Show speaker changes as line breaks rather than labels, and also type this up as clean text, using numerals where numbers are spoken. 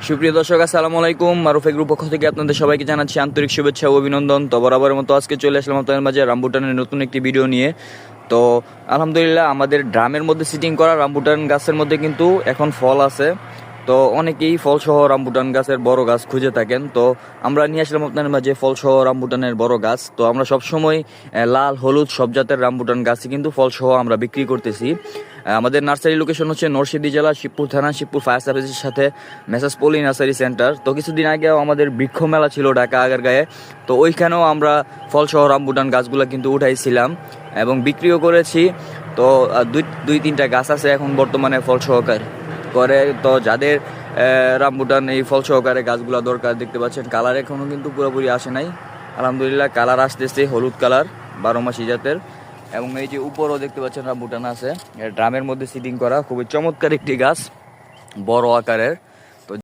সুপ্রিয় দর্শক, আসসালামু আলাইকুম। মারুফ গ্রুপ পক্ষ থেকে আপনাদের সবাইকে জানাচ্ছি আন্তরিক শুভেচ্ছা ও অভিনন্দন। তো বরাবরের মতো আজকে চলে আসলাম আপনাদের মাঝে রামবুটানের নতুন একটি ভিডিও নিয়ে। তো আলহামদুলিল্লাহ, আমাদের ড্রামের মধ্যে সিটিং করা রামবুটান গাছের মধ্যে কিন্তু এখন ফল আছে। তো অনেকেই ফলসহ রামবুটান গাছের বড় গাছ খুঁজে থাকেন। তো আমরা নিয়ে আসলাম আপনাদের মাঝে ফলসহ রামবুটানের বড় গাছ। তো আমরা সবসময় লাল হলুদ সব জাতের রামবুটান গাছই কিন্তু ফলসহ আমরা বিক্রি করতেছি। আমাদের নার্সারি লোকেশন হচ্ছে নরসিংদী জেলা, শিবপুর থানা, শিবপুর ফায়ার সার্ভিসের সাথে মেসাজ পলি নার্সারি সেন্টার। তো কিছুদিন আগেও আমাদের বৃক্ষ মেলা ছিল ঢাকা আগারগাঁয়ে। তো ওইখানেও আমরা ফলসহ রামবুটান গাছগুলো কিন্তু উঠাইছিলাম এবং বিক্রিও করেছি। তো দুই তিনটা গাছ আছে এখন বর্তমানে ফল সহকারে করে। তো যাদের রামবুটান এই ফল সহকারে গাছগুলো দরকার, দেখতে পাচ্ছেন কালার এখনও কিন্তু পুরোপুরি আসে নাই। আলহামদুলিল্লাহ কালার আসতেছে, হলুদ কালার 12 মাসি জাতের। এবং এই যে উপরও দেখতে পাচ্ছেন রামবুটান আছে, ড্রামের মধ্যে সিটিং করা, খুবই চমৎকার একটি গাছ, বড় আকারের।